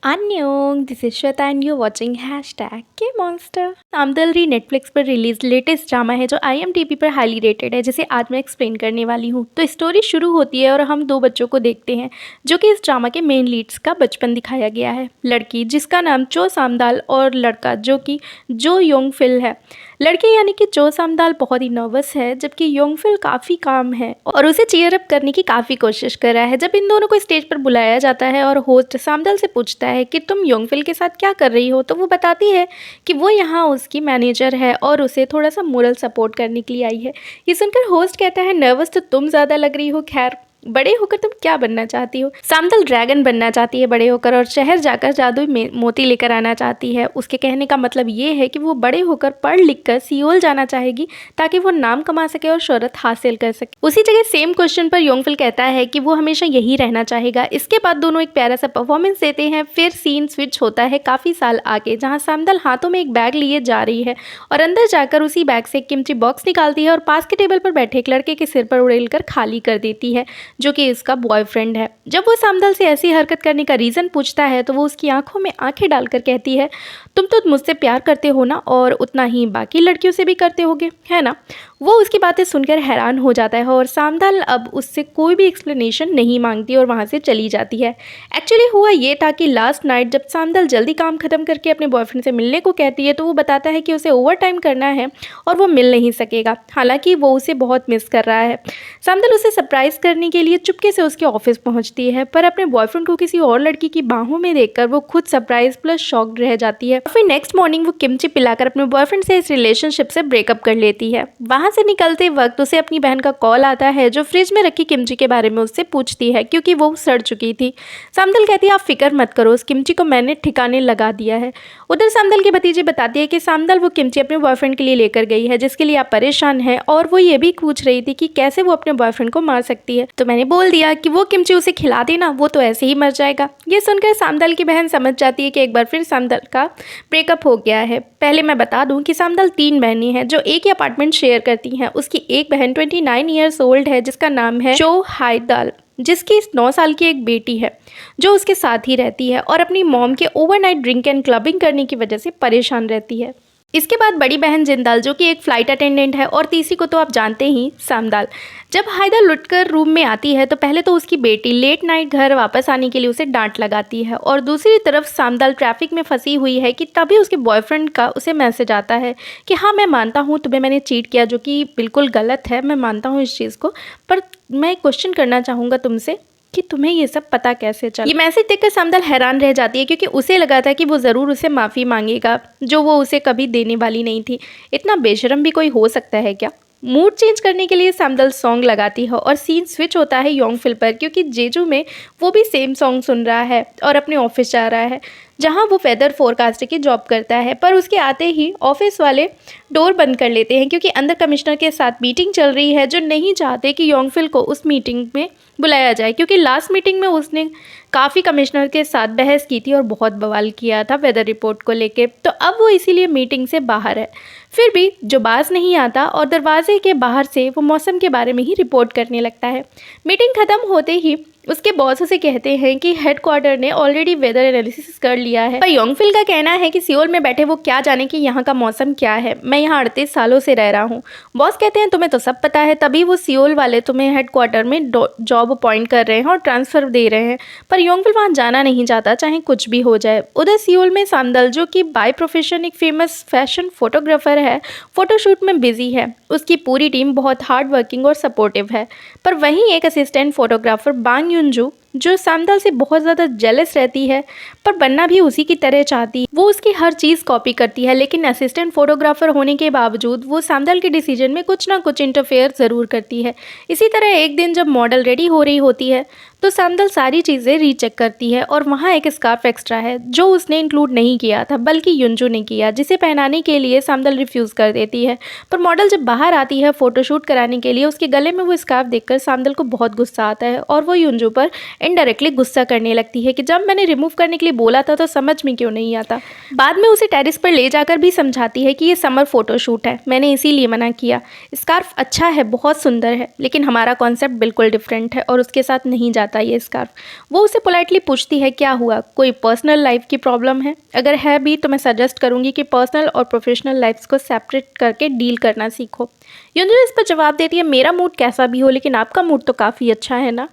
Annyeong, this is Shweta and you're watching hashtag K-Monster। सामदलरी Netflix पर release latest drama है जो IMDb पर हाईली रेटेड है, जिसे आज मैं एक्सप्लेन करने वाली हूँ। तो स्टोरी शुरू होती है और हम दो बच्चों को देखते हैं जो कि इस ड्रामा के मेन लीड्स का बचपन दिखाया गया है। लड़की जिसका नाम चो सामदाल और लड़का जो कि जो योंग फिल है। लड़की यानी कि चो सामदाल बहुत ही नर्वस है, जबकि योंग फिल काफ़ी काम है और उसे चीयर अप करने की काफ़ी कोशिश कर रहा है। जब इन दोनों को स्टेज पर बुलाया जाता है और होस्ट सामदाल से पूछता है कि तुम योंग फिल के साथ क्या कर रही हो, तो वो बताती है कि वो यहाँ उसकी मैनेजर है और उसे थोड़ा सा मोरल सपोर्ट करने के लिए आई है। ये सुनकर होस्ट कहता है नर्वस तो तुम ज़्यादा लग रही हो, खैर बड़े होकर तुम क्या बनना चाहती हो। सामदल ड्रैगन बनना चाहती है बड़े होकर और शहर जाकर जादुई मोती लेकर आना चाहती है। उसके कहने का मतलब ये है कि वो बड़े होकर पढ़ लिख कर सियोल जाना चाहेगी ताकि वो नाम कमा सके और शोहरत हासिल कर सके। उसी जगह सेम क्वेश्चन पर योंगफिल कहता है कि वो हमेशा यही रहना चाहेगा। इसके बाद दोनों एक प्यारा सा परफॉर्मेंस देते हैं। फिर सीन स्विच होता है काफ़ी साल आगे, जहाँ सामदल हाथों में एक बैग लिए जा रही है और अंदर जाकर उसी बैग से एक किमची बॉक्स निकालती है और पास के टेबल पर बैठे एक लड़के के सिर पर उड़ेलकर खाली कर देती है, जो कि इसका बॉयफ्रेंड है। जब वो सामदल से ऐसी हरकत करने का रीज़न पूछता है तो वो उसकी आंखों में आंखें डालकर कहती है तुम तो मुझसे प्यार करते हो ना, और उतना ही बाकी लड़कियों से भी करते होगे, है ना। वो उसकी बातें सुनकर हैरान हो जाता है और सामदल अब उससे कोई भी एक्सप्लेनेशन नहीं मांगती और वहाँ से चली जाती है। एक्चुअली हुआ ये था कि लास्ट नाइट जब सामदल जल्दी काम ख़त्म करके अपने बॉयफ्रेंड से मिलने को कहती है तो वो बताता है कि उसे ओवर टाइम करना है और वो मिल नहीं सकेगा, हालांकि वो उसे बहुत मिस कर रहा है। सामदल उसे सरप्राइज़ करने के लिए चुपके से उसके ऑफिस पहुंचती है, पर अपने बॉयफ्रेंड को किसी और लड़की की बाहों में देखकर वो खुद सरप्राइज प्लस शॉक्ड रह जाती है। फिर नेक्स्ट मॉर्निंग वो किमची पिलाकर अपने बॉयफ्रेंड से इस रिलेशनशिप से ब्रेकअप कर लेती है। वहां से निकलते वक्त उसे अपनी बहन का कॉल आता है जो फ्रिज में रखी किमची के बारे में उससे पूछती है, क्योंकि वो सड़ चुकी थी। सामदल कहती है आप फिक्र मत करो, उस किमची को मैंने ठिकाने लगा दिया है। उधर सामदल की भतीजी बताती है कि सामदल वो किमची अपने बॉयफ्रेंड के लिए लेकर गई है जिसके लिए आप परेशान हैं, और वो ये भी पूछ रही थी कि कैसे वो अपने बॉयफ्रेंड को मार सकती है। तो मैंने बोल दिया कि वो किमची उसे खिला देना, वो तो ऐसे ही मर जाएगा। ये सुनकर सामदल की बहन समझ जाती है कि एक बार फिर सामदल का ब्रेकअप हो गया है। पहले मैं बता दूं कि सामदल 3 बहनें हैं जो एक ही अपार्टमेंट शेयर करती हैं। उसकी एक बहन 29 ईयर्स ओल्ड है जिसका नाम है चो हाइदाल, जिसकी 9 साल की एक बेटी है जो उसके साथ ही रहती है और अपनी मॉम के ओवरनाइट ड्रिंक एंड क्लबिंग करने की वजह से परेशान रहती है। इसके बाद बड़ी बहन जिंदाल जो कि एक फ़्लाइट अटेंडेंट है, और तीसरी को तो आप जानते ही सामदाल। जब हायदा लुटकर रूम में आती है तो पहले तो उसकी बेटी लेट नाइट घर वापस आने के लिए उसे डांट लगाती है, और दूसरी तरफ सामदाल ट्रैफिक में फंसी हुई है कि तभी उसके बॉयफ्रेंड का उसे मैसेज आता है कि हाँ मैं मानता हूँ तुम्हें मैंने चीट किया, जो कि बिल्कुल गलत है, मैं मानता हूँ इस चीज़ को, पर मैं क्वेश्चन करना चाहूँगा तुमसे कि तुम्हें ये सब पता कैसे चला। ये मैसेज देखकर सामदल हैरान रह जाती है, क्योंकि उसे लगा था कि वो ज़रूर उसे माफ़ी मांगेगा जो वो उसे कभी देने वाली नहीं थी। इतना बेशरम भी कोई हो सकता है क्या। मूड चेंज करने के लिए सामदल सॉन्ग लगाती है और सीन स्विच होता है योंगफिल पर, क्योंकि जेजू में वो भी सेम सॉन्ग सुन रहा है और अपने ऑफिस जा रहा है जहां वो वेदर फोरकास्टर की जॉब करता है। पर उसके आते ही ऑफिस वाले डोर बंद कर लेते हैं, क्योंकि अंदर कमिश्नर के साथ मीटिंग चल रही है जो नहीं चाहते कि योंगफिल को उस मीटिंग में बुलाया जाए, क्योंकि लास्ट मीटिंग में उसने काफ़ी कमिश्नर के साथ बहस की थी और बहुत बवाल किया था वेदर रिपोर्ट को लेके। तो अब वो इसीलिए मीटिंग से बाहर है। फिर भी जो बाज नहीं आता और दरवाजे के बाहर से वो मौसम के बारे में ही रिपोर्ट करने लगता है। मीटिंग ख़त्म होते ही उसके बॉस उसे कहते हैं कि हेडक्वार्टर ने ऑलरेडी वेदर एनालिसिस कर लिया है, पर योंगफिल का कहना है कि सियोल में बैठे वो क्या जाने कि यहाँ का मौसम क्या है, मैं यहाँ 38 सालों से रह रहा हूँ। बॉस कहते हैं तुम्हें तो सब पता है, तभी वो सियोल वाले तुम्हें हेडक्वार्टर में जॉब अपॉइंट कर रहे हैं और ट्रांसफ़र दे रहे हैं, पर योंगफिल वहाँ जाना नहीं चाहता चाहे कुछ भी हो जाए। उधर सियोल में सामदल जो कि बाय प्रोफेशन एक फेमस फैशन फोटोग्राफर है, फोटोशूट में बिजी है। उसकी पूरी टीम बहुत हार्ड वर्किंग और सपोर्टिव है, पर वहीं एक असिस्टेंट फोटोग्राफर बांग युनजू जो सामदल से बहुत ज़्यादा जेलस रहती है, पर बनना भी उसी की तरह चाहती है। वो उसकी हर चीज़ कॉपी करती है, लेकिन असिस्टेंट फोटोग्राफर होने के बावजूद वो सामदल के डिसीजन में कुछ ना कुछ इंटरफेयर ज़रूर करती है। इसी तरह एक दिन जब मॉडल रेडी हो रही होती है तो सामदल सारी चीज़ें रीचेक करती है और वहाँ एक स्कार्फ एक्स्ट्रा है जो उसने इंक्लूड नहीं किया था बल्कि युनजू ने किया, जिसे पहनाने के लिए सामदल रिफ्यूज़ कर देती है। पर मॉडल जब बाहर आती है फ़ोटोशूट कराने के लिए, उसके गले में वो स्कार्फ देखकर सामदल को बहुत गुस्सा आता है और वो युनजू पर इनडायरेक्टली गुस्सा करने लगती है कि जब मैंने रिमूव करने के लिए बोला था तो समझ में क्यों नहीं आता। बाद में उसे टेरेस पर ले जाकर भी समझाती है कि ये समर फोटोशूट है, मैंने इसीलिए मना किया। स्कार्फ अच्छा है, बहुत सुंदर है, लेकिन हमारा कॉन्सेप्ट बिल्कुल डिफरेंट है और उसके साथ नहीं जाता ये स्कार्फ। वो उसे पोलाइटली पूछती है क्या हुआ, कोई पर्सनल लाइफ की प्रॉब्लम है? अगर है भी तो मैं सजेस्ट करूंगी कि पर्सनल और प्रोफेशनल लाइफ्स को सेपरेट करके डील करना सीखो। युंजू इस पर जवाब देती है मेरा मूड कैसा भी हो लेकिन आपका मूड तो काफ़ी अच्छा है ना।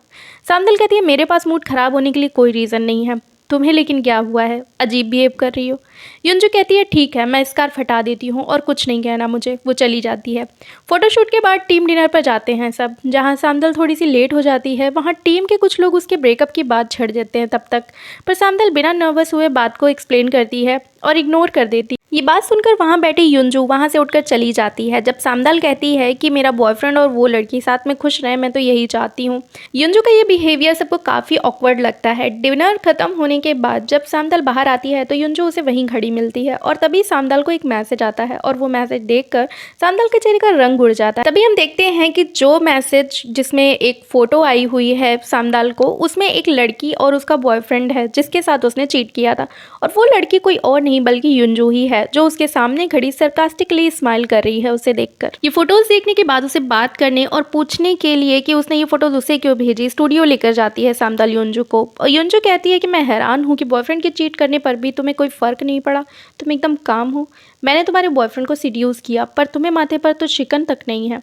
सामदल कहती है मेरे पास मूड ख़राब होने के लिए कोई रीज़न नहीं है, तुम्हें लेकिन क्या हुआ है, अजीब बिहेव कर रही हो। युंजू कहती है ठीक है, मैं स्कार्फ हटा देती हूँ और कुछ नहीं कहना मुझे। वो चली जाती है। फोटोशूट के बाद टीम डिनर पर जाते हैं सब, जहाँ सामदल थोड़ी सी लेट हो जाती है। वहाँ टीम के कुछ लोग उसके ब्रेकअप की बात छेड़ देते हैं तब तक, पर सामदल बिना नर्वस हुए बात को एक्सप्लेन करती है और इग्नोर कर देती। ये बात सुनकर वहाँ बैठी युंजू वहाँ से उठकर चली जाती है। जब सामदल कहती है कि मेरा बॉयफ्रेंड और वो लड़की साथ में खुश रहे, मैं तो यही चाहती हूँ। युंजू का ये बिहेवियर सबको काफ़ी ऑकवर्ड लगता है। डिनर खत्म होने के बाद जब सामदल बाहर आती है तो युंजू उसे वहीं खड़ी मिलती है और तभी सामदल को एक मैसेज आता है और वो मैसेज देखकर सामदल के चेहरे का रंग उड़ जाता है। तभी हम देखते हैं कि जो मैसेज जिसमें एक फ़ोटो आई हुई है सामदल को, उसमें एक लड़की और उसका बॉयफ्रेंड है जिसके साथ उसने चीट किया था, और वो लड़की कोई और नहीं बल्कि युंजू ही है जो उसके सामने खड़ी सरकास्टिकली स्माइल कर रही है उसे देखकर। ये फोटोज देखने के बाद उसे बात करने और पूछने के लिए कि उसने ये फोटोज उसे क्यों भेजी, स्टूडियो लेकर जाती है सामदल युंजू को। और युंजू कहती है कि मैं हैरान हूँ कि बॉयफ्रेंड के चीट करने पर भी तुम्हें कोई फर्क नहीं पड़ा, तुम एकदम काम हो। मैंने तुम्हारे बॉयफ्रेंड को सीड्यूस किया पर तुम्हें माथे पर तो शिकन तक नहीं है।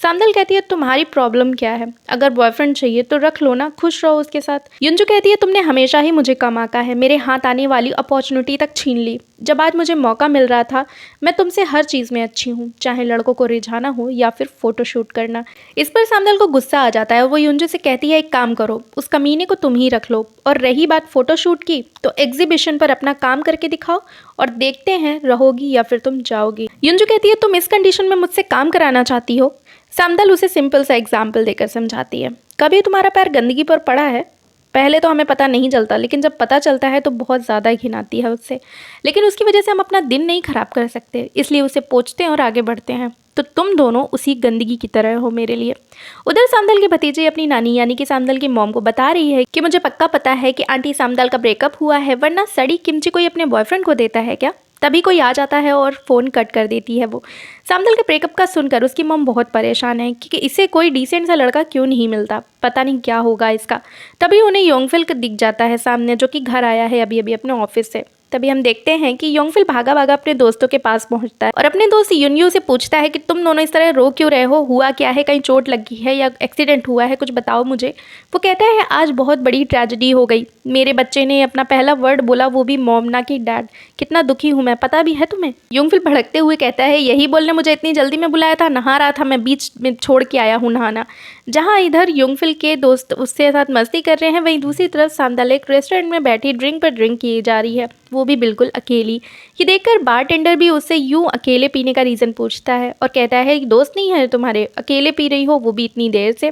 सामदल कहती है तुम्हारी प्रॉब्लम क्या है, अगर बॉयफ्रेंड चाहिए तो रख लो ना, खुश रहो उसके साथ। युंजू कहती है तुमने हमेशा ही मुझे कम आका है, मेरे हाथ आने वाली अपॉर्चुनिटी तक छीन ली। जब आज मुझे मौका मिल रहा था, मैं तुमसे हर चीज़ में अच्छी हूँ, चाहे लड़कों को रिझाना हो या फिर फोटोशूट करना। इस पर सामदल को गुस्सा आ जाता है और वो युंजू से कहती है एक काम करो, उस कमीने को तुम ही रख लो, और रही बात फोटोशूट की तो एग्जीबिशन पर अपना काम करके दिखाओ और देखते हैं रहोगी या फिर तुम जाओगी। युंजू कहती है तुम इस कंडीशन में मुझसे काम कराना चाहती हो। सामदल उसे सिंपल सा एग्जाम्पल देकर समझाती है, कभी तुम्हारा पैर गंदगी पर पड़ा है? पहले तो हमें पता नहीं चलता, लेकिन जब पता चलता है तो बहुत ज़्यादा घिन आती है उससे, लेकिन उसकी वजह से हम अपना दिन नहीं खराब कर सकते, इसलिए उसे पोंछते हैं और आगे बढ़ते हैं। तो तुम दोनों उसी गंदगी की तरह हो मेरे लिए। उधर सामदल के भतीजे अपनी नानी यानी कि सामदल की मॉम को बता रही है कि मुझे पक्का पता है कि आंटी सामदल का ब्रेकअप हुआ है, वरना सड़ी किमची कोई अपने बॉयफ्रेंड को देता है क्या? तभी कोई आ जाता है और फ़ोन कट कर देती है वो। सामदल के ब्रेकअप का सुनकर उसकी मॉम बहुत परेशान है कि इसे कोई डिसेंट सा लड़का क्यों नहीं मिलता, पता नहीं क्या होगा इसका। तभी उन्हें योंगफिल दिख जाता है सामने, जो कि घर आया है अभी अभी अपने ऑफिस से। तभी हम देखते हैं कि योंगफिल भागा भागा अपने दोस्तों के पास पहुंचता है और अपने दोस्त युनयू से पूछता है कि तुम दोनों इस तरह रो क्यों रहे हो, हुआ क्या है, कहीं चोट लगी है या एक्सीडेंट हुआ है, कुछ बताओ मुझे। वो कहता है आज बहुत बड़ी ट्रेजेडी हो गई, मेरे बच्चे ने अपना पहला वर्ड बोला, वो भी मॉम ना कि डैड, कितना दुखी हूँ मैं, पता भी है तुम्हें? योंगफिल भड़कते हुए कहता है यही बोलने मुझे इतनी जल्दी में बुलाया था, नहा रहा था मैं, बीच में छोड़ के आया हूँ नहाना। जहाँ इधर योंगफिल के दोस्त उसके साथ मस्ती कर रहे हैं, वहीं दूसरी तरफ सामदल एक रेस्टोरेंट में बैठी ड्रिंक पर ड्रिंक की जा रही है, वो भी बिल्कुल अकेली। ये देखकर बारटेंडर भी उससे यूं अकेले पीने का रीज़न पूछता है और कहता है कि दोस्त नहीं है तुम्हारे, अकेले पी रही हो, वो भी इतनी देर से।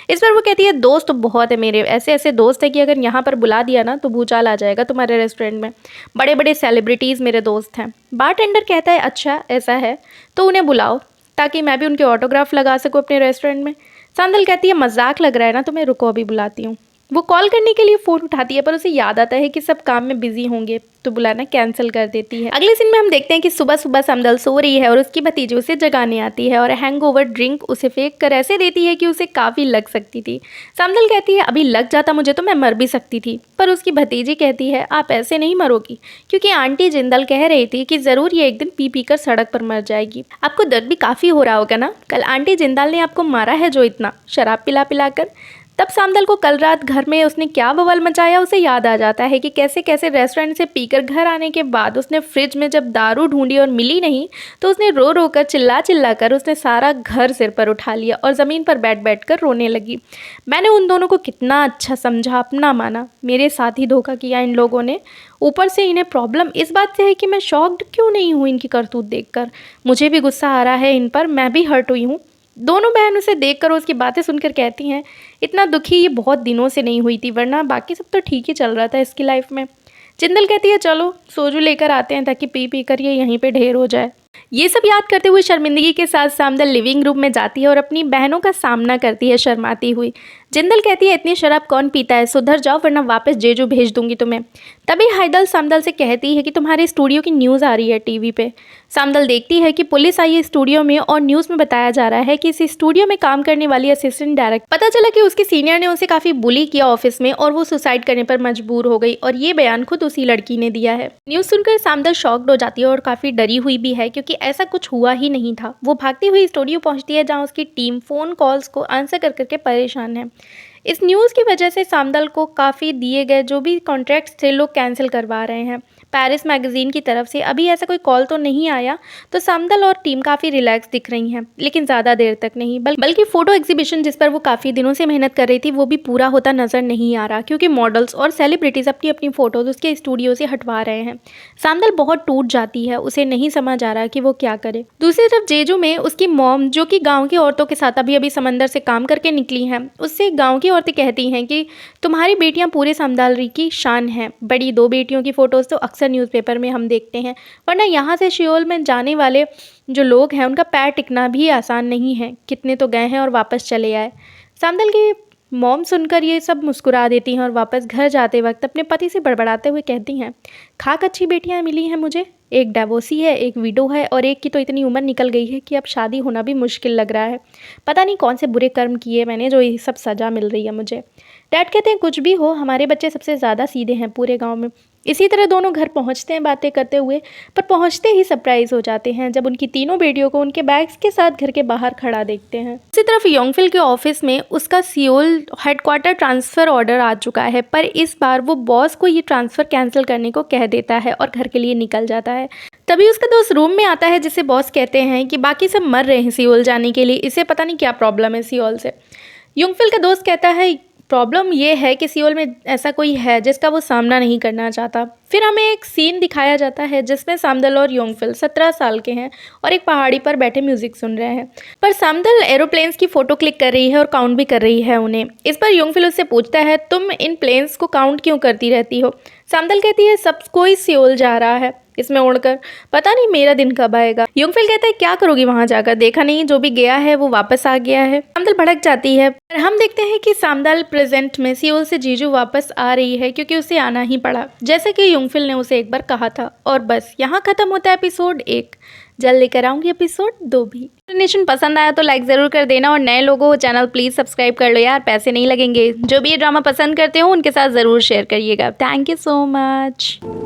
इस पर वो कहती है दोस्त तो बहुत है मेरे, ऐसे ऐसे दोस्त है कि अगर यहाँ पर बुला दिया ना तो भूचाल आ जाएगा तुम्हारे रेस्टोरेंट में, बड़े बड़े सेलिब्रिटीज़ मेरे दोस्त हैं। बारटेंडर कहता है अच्छा ऐसा है तो उन्हें बुलाओ ताकि मैं भी उनके ऑटोग्राफ लगा सकूँ अपने रेस्टोरेंट में। सामदल कहती है मजाक लग रहा है ना तुम्हें, रुको अभी बुलाती हूँ। वो कॉल करने के लिए फ़ोन उठाती है पर उसे याद आता है कि सब काम में बिजी होंगे तो बुलाना कैंसिल कर देती है। अगले सीन में हम देखते हैं कि सुबह सुबह सामदल सो रही है और उसकी भतीजी उसे जगाने आती है और हैंगओवर ड्रिंक उसे फेंक कर ऐसे देती है कि उसे काफ़ी लग सकती थी। सामदल कहती है अभी लग जाता मुझे तो मैं मर भी सकती थी, पर उसकी भतीजी कहती है आप ऐसे नहीं मरोगी, क्योंकि आंटी जिंदल कह रही थी कि ज़रूर ये एक दिन पी पी कर सड़क पर मर जाएगी। आपको दर्द भी काफ़ी हो रहा होगा ना, कल आंटी जिंदल ने आपको मारा है जो इतना, शराब पिला पिला कर। तब सामदल को कल रात घर में उसने क्या बवाल मचाया उसे याद आ जाता है कि कैसे कैसे रेस्टोरेंट से पीकर घर आने के बाद उसने फ्रिज में जब दारू ढूंढी और मिली नहीं तो उसने रो रो कर चिल्ला चिल्ला कर उसने सारा घर सिर पर उठा लिया और ज़मीन पर बैठ कर रोने लगी। मैंने उन दोनों को कितना अच्छा समझा, अपना माना, मेरे साथ ही धोखा किया इन लोगों ने। ऊपर से इन्हें प्रॉब्लम इस बात से है कि मैं शॉक्ड क्यों नहीं हूँ इनकी करतूत देखकर, मुझे भी गुस्सा आ रहा है इन पर, मैं भी हर्ट हुई हूँ। दोनों बहन उसे देखकर उसकी बातें सुनकर कहती हैं इतना दुखी ये बहुत दिनों से नहीं हुई थी, वरना बाकी सब तो ठीक ही चल रहा था इसकी लाइफ में। जिंदल कहती है चलो सोजू लेकर आते हैं ताकि पी पी कर ये यहीं पे ढेर हो जाए। ये सब याद करते हुए शर्मिंदगी के साथ सामदल लिविंग रूम में जाती है और अपनी बहनों का सामना करती है शर्माती हुई। जिंदल कहती है इतनी शराब कौन पीता है, सुधर जाओ वरना वापस जेजू भेज दूंगी तुम्हें। तभी हाइदल सामदल से कहती है कि तुम्हारे स्टूडियो की न्यूज़ आ रही है टीवी पे। सामदल देखती है कि पुलिस आई है स्टूडियो में और न्यूज़ में बताया जा रहा है कि इस स्टूडियो में काम करने वाली असिस्टेंट डायरेक्टर, पता चला कि उसके सीनियर ने उसे काफ़ी बुली किया ऑफिस में और वो सुसाइड करने पर मजबूर हो गई और ये बयान खुद उसी लड़की ने दिया है। न्यूज़ सुनकर सामदल शॉक्ड हो जाती है और काफ़ी डरी हुई भी है क्योंकि ऐसा कुछ हुआ ही नहीं था। वो भागती हुई स्टूडियो पहुंचती है जहां उसकी टीम फ़ोन कॉल्स को आंसर कर करके परेशान है। इस न्यूज़ की वजह से सामदल को काफ़ी दिए गए जो भी कॉन्ट्रैक्ट्स थे लोग कैंसिल करवा रहे हैं। पेरिस मैगज़ीन की तरफ से अभी ऐसा कोई कॉल तो नहीं आया, तो सामदल और टीम काफ़ी रिलैक्स दिख रही हैं, लेकिन ज़्यादा देर तक नहीं। बल्कि फ़ोटो एग्जीबिशन जिस पर वो काफ़ी दिनों से मेहनत कर रही थी वो भी पूरा होता नज़र नहीं आ रहा क्योंकि मॉडल्स और सेलिब्रिटीज़ अपनी अपनी फ़ोटोज़ उसके स्टूडियो से हटवा रहे हैं। सामदल बहुत टूट जाती है, उसे नहीं समझ आ रहा कि वो क्या करे। दूसरी तरफ जेजू में उसकी मॉम, जो कि गाँव की औरतों के साथ अभी अभी समंदर से काम करके निकली हैं, उससे गाँव की औरतें कहती हैं कि तुम्हारी बेटियां पूरे समदालरी की शान हैं। बड़ी 2 बेटियों की फ़ोटोज़ तो अक्सर न्यूज़पेपर में हम देखते हैं, वरना यहाँ से शियोल में जाने वाले जो लोग हैं उनका पैर टिकना भी आसान नहीं है। कितने तो गए हैं और वापस चले आए। सामदल की मॉम सुनकर ये सब मुस्कुरा देती हैं और वापस घर जाते वक्त अपने पति से बड़बड़ाते हुए कहती हैं, खाक अच्छी बेटियाँ मिली हैं मुझे, एक डिवोर्सी है, एक विडो है और एक की तो इतनी उम्र निकल गई है कि अब शादी होना भी मुश्किल लग रहा है। पता नहीं कौन से बुरे कर्म किए मैंने जो ये सब सज़ा मिल रही है मुझे। डैड कहते हैं कुछ भी हो, हमारे बच्चे सबसे ज़्यादा सीधे हैं पूरे गांव में। इसी तरह दोनों घर पहुंचते हैं बातें करते हुए, पर पहुंचते ही सरप्राइज हो जाते हैं जब उनकी तीनों बेटियों को उनके बैग्स के साथ घर के बाहर खड़ा देखते हैं। इसी तरफ योंगफिल के ऑफिस में उसका सियोल हेडक्वार्टर ट्रांसफ़र ऑर्डर आ चुका है, पर इस बार वो बॉस को ये ट्रांसफ़र कैंसिल करने को कह देता है और घर के लिए निकल जाता है। तभी उसका दोस्त रूम में आता है जिसे बॉस कहते हैं कि बाकी सब मर रहे हैं सियोल जाने के लिए, इसे पता नहीं क्या प्रॉब्लम है सियोल से। योंगफिल का दोस्त कहता है प्रॉब्लम ये है कि सियोल में ऐसा कोई है जिसका वो सामना नहीं करना चाहता। फिर हमें एक सीन दिखाया जाता है जिसमें सामदल और योंगफिल 17 साल के हैं और एक पहाड़ी पर बैठे म्यूजिक सुन रहे हैं, पर सामदल एरोप्लेन्स की फ़ोटो क्लिक कर रही है और काउंट भी कर रही है उन्हें। इस पर योंगफिल उससे पूछता है तुम इन प्लेन्स को काउंट क्यों करती रहती हो। सामदल कहती है सब कोई सियोल जा रहा है इसमें उड़कर, पता नहीं मेरा दिन कब आएगा। योंगफिल कहता है क्या करोगी वहां जाकर, देखा नहीं जो भी गया है वो वापस आ गया है। सामदल भड़क जाती है, पर हम देखते हैं कि सामदल प्रेजेंट में सियोल से जीजू वापस आ रही है क्योंकि उसे आना ही पड़ा, जैसे कि योंगफिल ने उसे एक बार कहा था। और बस यहाँ खत्म होता है एपिसोड 1। जल्द लेकर आऊंगी एपिसोड 2 भी। एक्सप्लेनेशन पसंद आया तो लाइक ज़रूर कर देना और नए लोगों को चैनल प्लीज़ सब्सक्राइब कर लो यार, पैसे नहीं लगेंगे। जो भी ये ड्रामा पसंद करते हो उनके साथ ज़रूर शेयर करिएगा। Thank you so much.